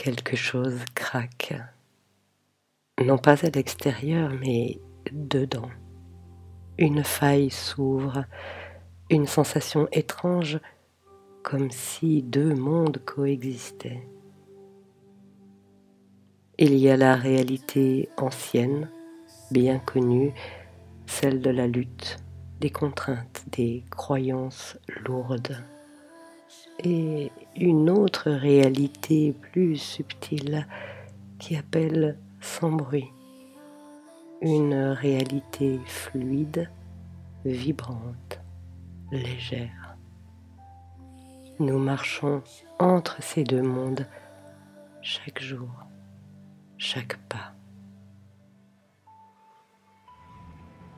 quelque chose craque, non pas à l'extérieur, mais dedans. Une faille s'ouvre, une sensation étrange, comme si deux mondes coexistaient. Il y a la réalité ancienne, bien connue, celle de la lutte, des contraintes, des croyances lourdes. Et une autre réalité plus subtile qui appelle sans bruit, une réalité fluide, vibrante, légère. Nous marchons entre ces deux mondes chaque jour, chaque pas.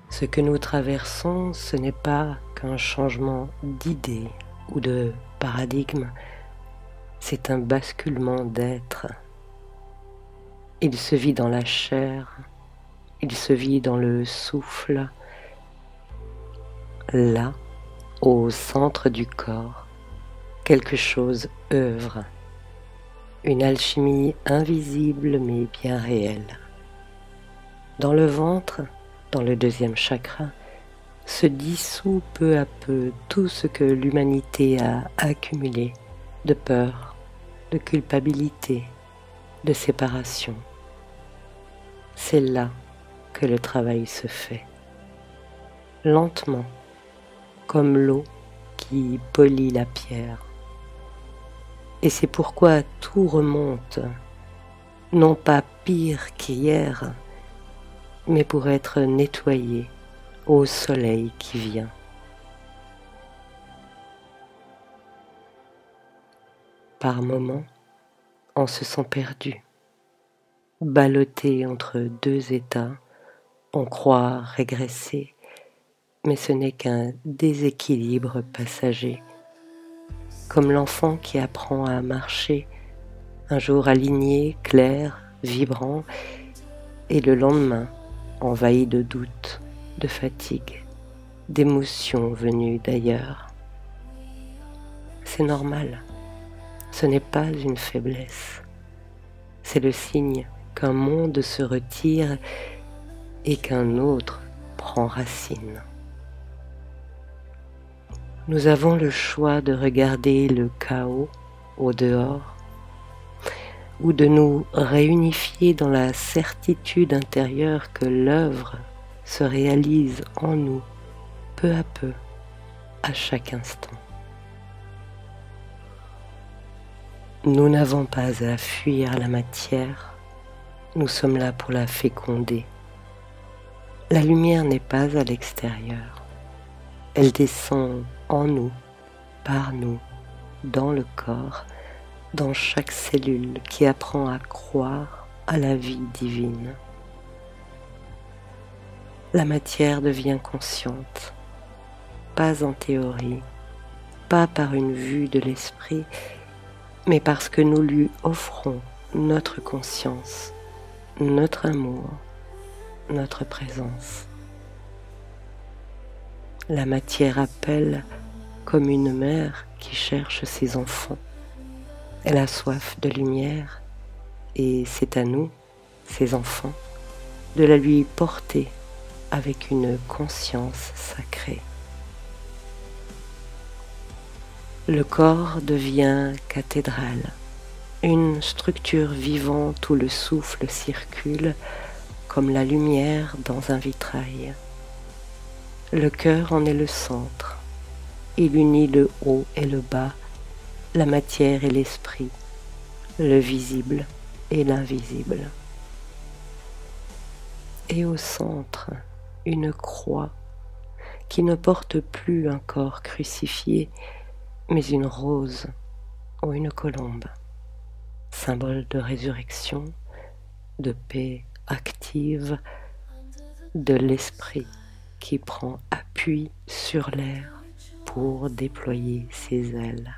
Ce que nous traversons, ce n'est pas qu'un changement d'idée ou de paradigme, c'est un basculement d'être. Il se vit dans la chair, il se vit dans le souffle. Là, au centre du corps, quelque chose œuvre, une alchimie invisible mais bien réelle. Dans le ventre, dans le deuxième chakra, se dissout peu à peu tout ce que l'humanité a accumulé de peur, de culpabilité, de séparation. C'est là que le travail se fait, lentement, comme l'eau qui polit la pierre. Et c'est pourquoi tout remonte, non pas pire qu'hier, mais pour être nettoyé au soleil qui vient. Par moments, on se sent perdu, ballotté entre deux états, on croit régresser, mais ce n'est qu'un déséquilibre passager, comme l'enfant qui apprend à marcher, un jour aligné, clair, vibrant, et le lendemain envahi de doutes, de fatigue, d'émotions venues d'ailleurs. C'est normal, ce n'est pas une faiblesse, c'est le signe qu'un monde se retire et qu'un autre prend racine. Nous avons le choix de regarder le chaos au dehors ou de nous réunifier dans la certitude intérieure que l'œuvre se réalise en nous peu à peu, à chaque instant. Nous n'avons pas à fuir la matière, nous sommes là pour la féconder. La lumière n'est pas à l'extérieur, elle descend en nous, par nous, dans le corps, dans chaque cellule qui apprend à croire à la vie divine. La matière devient consciente, pas en théorie, pas par une vue de l'esprit, mais parce que nous lui offrons notre conscience, notre amour, notre présence. La matière appelle comme une mère qui cherche ses enfants. Elle a soif de lumière et c'est à nous, ses enfants, de la lui porter avec une conscience sacrée. Le corps devient cathédrale, une structure vivante où le souffle circule comme la lumière dans un vitrail. Le cœur en est le centre. Il unit le haut et le bas, la matière et l'esprit, le visible et l'invisible. Et au centre, une croix qui ne porte plus un corps crucifié, mais une rose ou une colombe, symbole de résurrection, de paix active, de l'esprit qui prend appui sur l'air pour déployer ses ailes.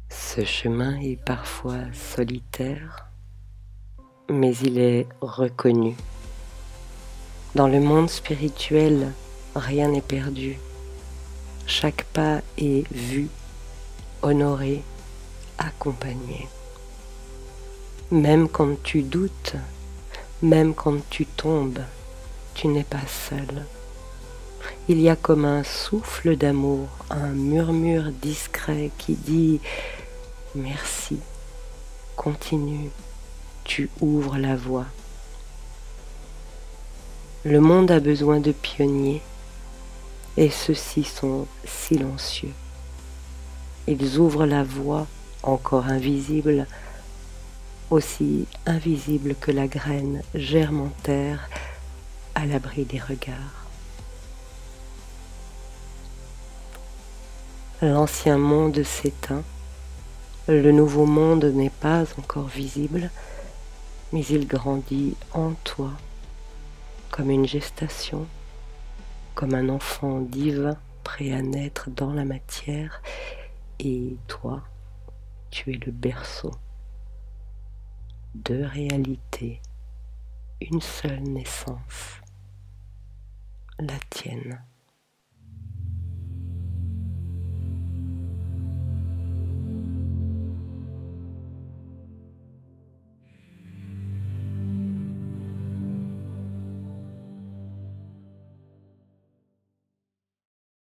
Ce chemin est parfois solitaire, mais il est reconnu. Dans le monde spirituel, rien n'est perdu. Chaque pas est vu, honoré, accompagné. Même quand tu doutes, même quand tu tombes, tu n'es pas seul. Il y a comme un souffle d'amour, un murmure discret qui dit « Merci, continue, tu ouvres la voie ». Le monde a besoin de pionniers, et ceux-ci sont silencieux. Ils ouvrent la voie, encore invisible, aussi invisible que la graine germentaire à l'abri des regards. L'ancien monde s'éteint, le nouveau monde n'est pas encore visible, mais il grandit en toi, comme une gestation, comme un enfant divin prêt à naître dans la matière, et toi, tu es le berceau. Deux réalités, une seule naissance, la tienne.